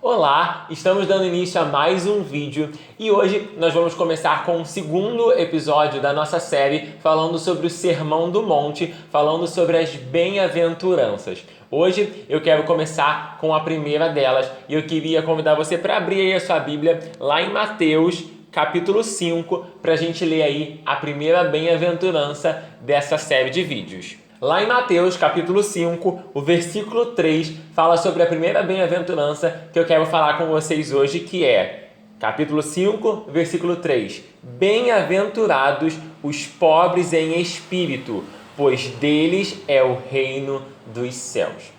Olá, estamos dando início a mais um vídeo e hoje nós vamos começar com o segundo episódio da nossa série falando sobre o Sermão do Monte, falando sobre as bem-aventuranças. Hoje eu quero começar com a primeira delas e eu queria convidar você para abrir aí a sua Bíblia lá em Mateus, capítulo 5, para a gente ler aí a primeira bem-aventurança dessa série de vídeos. Lá em Mateus, capítulo 5, o versículo 3, fala sobre a primeira bem-aventurança que eu quero falar com vocês hoje, que é, capítulo 5, versículo 3. Bem-aventurados os pobres em espírito, pois deles é o reino dos céus.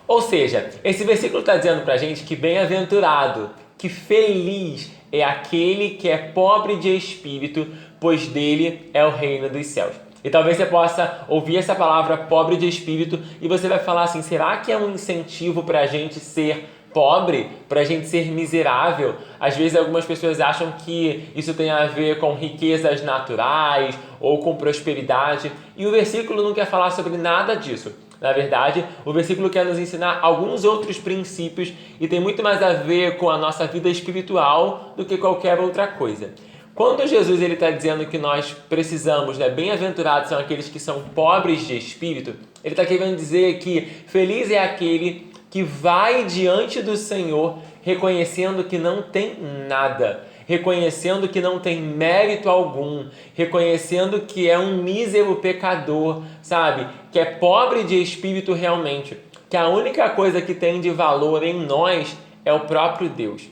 Ou seja, esse versículo está dizendo para a gente que bem-aventurado, que feliz é aquele que é pobre de espírito, pois dele é o reino dos céus. E talvez você possa ouvir essa palavra pobre de espírito e você vai falar assim, será que é um incentivo para a gente ser pobre, para a gente ser miserável? Às vezes algumas pessoas acham que isso tem a ver com riquezas naturais ou com prosperidade e o versículo não quer falar sobre nada disso. Na verdade, o versículo quer nos ensinar alguns outros princípios e tem muito mais a ver com a nossa vida espiritual do que qualquer outra coisa. Quando Jesus está dizendo que nós precisamos, bem-aventurados são aqueles que são pobres de espírito, ele está querendo dizer que feliz é aquele que vai diante do Senhor reconhecendo que não tem nada, reconhecendo que não tem mérito algum, reconhecendo que é um mísero pecador, sabe? Que é pobre de espírito realmente, que a única coisa que tem de valor em nós é o próprio Deus.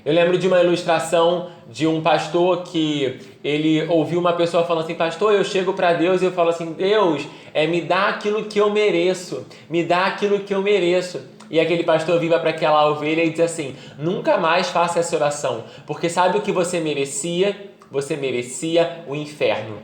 Eu lembro de uma ilustração de um pastor que ele ouviu uma pessoa falando assim, pastor, eu chego para Deus e eu falo assim, Deus, me dá aquilo que eu mereço, me dá aquilo que eu mereço. E aquele pastor vira para aquela ovelha e diz assim, nunca mais faça essa oração, porque sabe o que você merecia? Você merecia o inferno.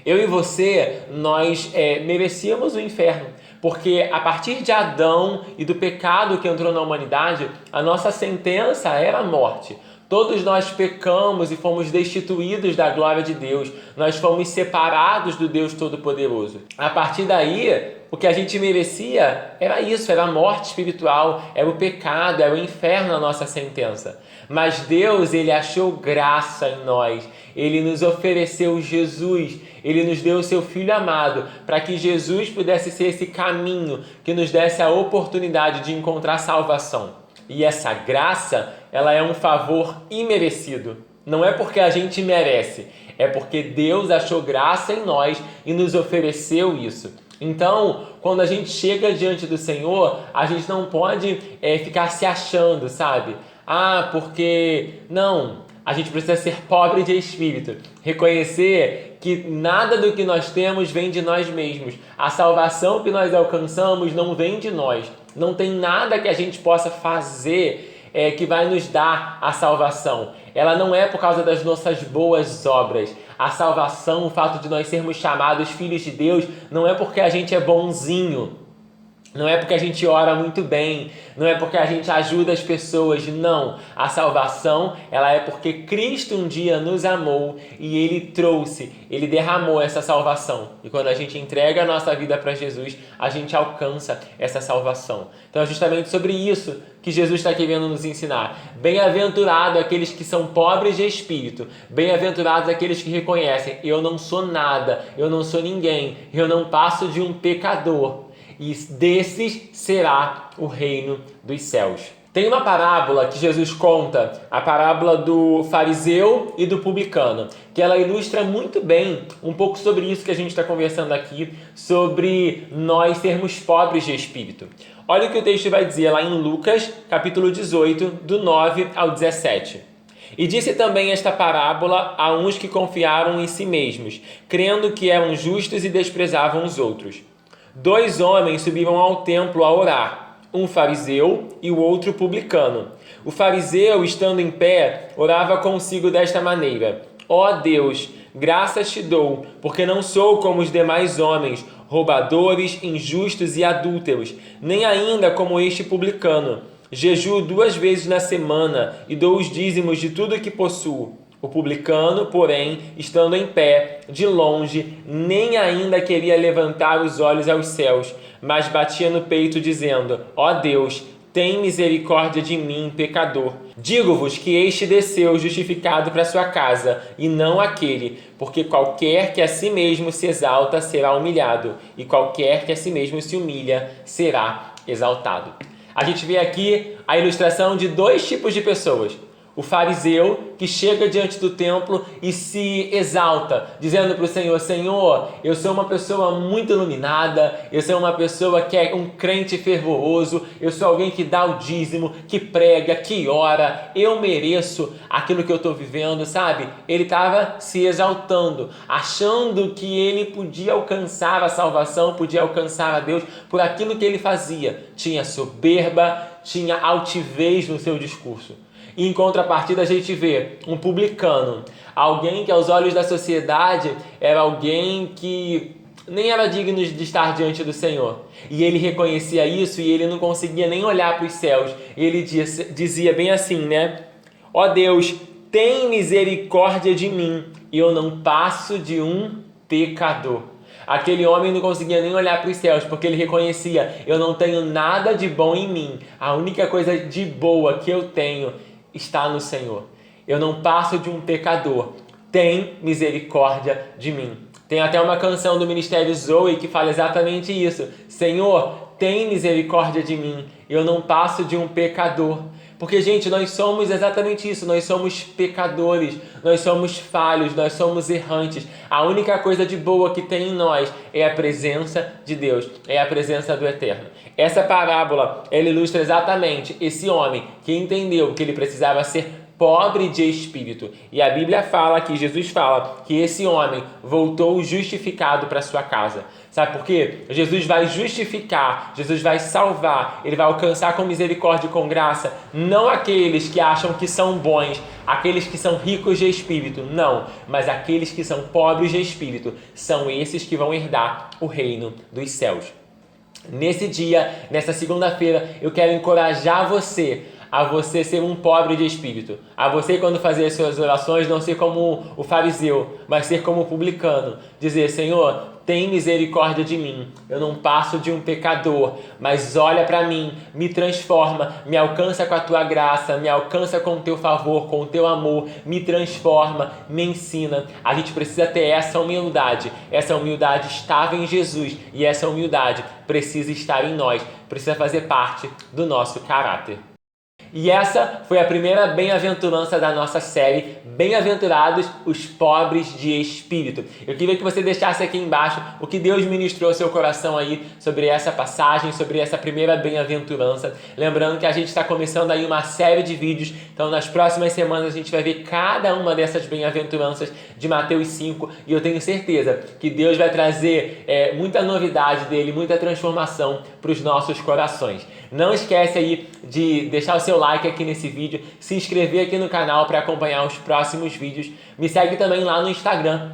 Eu e você, nós merecíamos o inferno. Porque a partir de Adão e do pecado que entrou na humanidade, a nossa sentença era a morte. Todos nós pecamos e fomos destituídos da glória de Deus. Nós fomos separados do Deus Todo-Poderoso. A partir daí, o que a gente merecia era isso, era a morte espiritual, era o pecado, era o inferno a nossa sentença. Mas Deus, Ele achou graça em nós. Ele nos ofereceu Jesus. Ele nos deu o seu Filho amado para que Jesus pudesse ser esse caminho que nos desse a oportunidade de encontrar salvação. E essa graça, ela é um favor imerecido. Não é porque a gente merece, é porque Deus achou graça em nós e nos ofereceu isso. Então, quando a gente chega diante do Senhor, a gente não pode ficar se achando, sabe? Porque... Não, a gente precisa ser pobre de espírito. Reconhecer que nada do que nós temos vem de nós mesmos. A salvação que nós alcançamos não vem de nós. Não tem nada que a gente possa fazer que vai nos dar a salvação. Ela não é por causa das nossas boas obras. A salvação, o fato de nós sermos chamados filhos de Deus, não é porque a gente é bonzinho. Não é porque a gente ora muito bem, não é porque a gente ajuda as pessoas, não. A salvação, ela é porque Cristo um dia nos amou e Ele trouxe, Ele derramou essa salvação. E quando a gente entrega a nossa vida para Jesus, a gente alcança essa salvação. Então é justamente sobre isso que Jesus está querendo nos ensinar. Bem-aventurado aqueles que são pobres de espírito, bem-aventurados aqueles que reconhecem, eu não sou nada, eu não sou ninguém, eu não passo de um pecador. E desses será o reino dos céus. Tem uma parábola que Jesus conta, a parábola do fariseu e do publicano, que ela ilustra muito bem um pouco sobre isso que a gente está conversando aqui, sobre nós sermos pobres de espírito. Olha o que o texto vai dizer lá em Lucas, capítulo 18, do 9 ao 17. E disse também esta parábola a uns que confiaram em si mesmos, crendo que eram justos e desprezavam os outros. 2 homens subiram ao templo a orar, um fariseu e o outro publicano. O fariseu, estando em pé, orava consigo desta maneira: Ó Deus, graças te dou, porque não sou como os demais homens, roubadores, injustos e adúlteros, nem ainda como este publicano. Jejuo 2 vezes na semana e dou os dízimos de tudo que possuo. O publicano, porém, estando em pé, de longe, nem ainda queria levantar os olhos aos céus, mas batia no peito, dizendo: Ó Deus, tem misericórdia de mim, pecador. Digo-vos que este desceu justificado para sua casa, e não aquele, porque qualquer que a si mesmo se exalta será humilhado, e qualquer que a si mesmo se humilha será exaltado. A gente vê aqui a ilustração de dois tipos de pessoas. O fariseu que chega diante do templo e se exalta, dizendo para o Senhor: Senhor, eu sou uma pessoa muito iluminada, eu sou uma pessoa que é um crente fervoroso, eu sou alguém que dá o dízimo, que prega, que ora, eu mereço aquilo que eu estou vivendo, sabe? Ele estava se exaltando, achando que ele podia alcançar a salvação, podia alcançar a Deus por aquilo que ele fazia. Tinha soberba, tinha altivez no seu discurso. E em contrapartida a gente vê um publicano, alguém que aos olhos da sociedade era alguém que nem era digno de estar diante do Senhor. E ele reconhecia isso e ele não conseguia nem olhar para os céus. E ele dizia bem assim, né? Ó Deus, tem misericórdia de mim, e eu não passo de um pecador. Aquele homem não conseguia nem olhar para os céus, porque ele reconhecia: eu não tenho nada de bom em mim. A única coisa de boa que eu tenho está no Senhor. Eu não passo de um pecador. Tem misericórdia de mim. Tem até uma canção do Ministério Zoe que fala exatamente isso. Senhor, tem misericórdia de mim. Eu não passo de um pecador. Porque, gente, nós somos exatamente isso. Nós somos pecadores. Nós somos falhos. Nós somos errantes. A única coisa de boa que tem em nós é a presença de Deus. É a presença do Eterno. Essa parábola, ela ilustra exatamente esse homem que entendeu que ele precisava ser pobre de espírito. E a Bíblia fala aqui, Jesus fala, que esse homem voltou justificado para sua casa. Sabe por quê? Jesus vai justificar, Jesus vai salvar, ele vai alcançar com misericórdia e com graça, não aqueles que acham que são bons, aqueles que são ricos de espírito, não, mas aqueles que são pobres de espírito, são esses que vão herdar o reino dos céus. Nesse dia, nessa segunda-feira, eu quero encorajar você a você ser um pobre de espírito, a você, quando fazer as suas orações, não ser como o fariseu, mas ser como o publicano, dizer: Senhor, tem misericórdia de mim, eu não passo de um pecador, mas olha para mim, me transforma, me alcança com a tua graça, me alcança com o teu favor, com o teu amor, me transforma, me ensina. A gente precisa ter essa humildade estava em Jesus, e essa humildade precisa estar em nós, precisa fazer parte do nosso caráter. E essa foi a primeira bem-aventurança da nossa série, Bem-aventurados os pobres de espírito. Eu queria que você deixasse aqui embaixo o que Deus ministrou ao seu coração aí sobre essa passagem, sobre essa primeira bem-aventurança. Lembrando que a gente está começando aí uma série de vídeos, então nas próximas semanas a gente vai ver cada uma dessas bem-aventuranças de Mateus 5, e eu tenho certeza que Deus vai trazer muita novidade dele, muita transformação para os nossos corações. Não esquece aí de deixar o seu like aqui nesse vídeo, se inscrever aqui no canal para acompanhar os próximos vídeos. Me segue também lá no Instagram,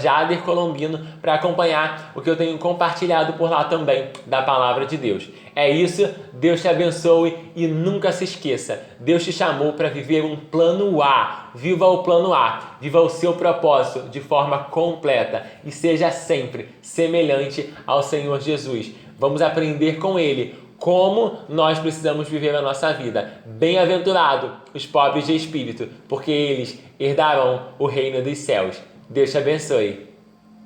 @jadercolombino, para acompanhar o que eu tenho compartilhado por lá também da Palavra de Deus. É isso, Deus te abençoe e nunca se esqueça, Deus te chamou para viver um plano A. Viva o plano A, viva o seu propósito de forma completa e seja sempre semelhante ao Senhor Jesus. Vamos aprender com Ele como nós precisamos viver a nossa vida. Bem-aventurado os pobres de espírito, porque eles herdarão o reino dos céus. Deus te abençoe.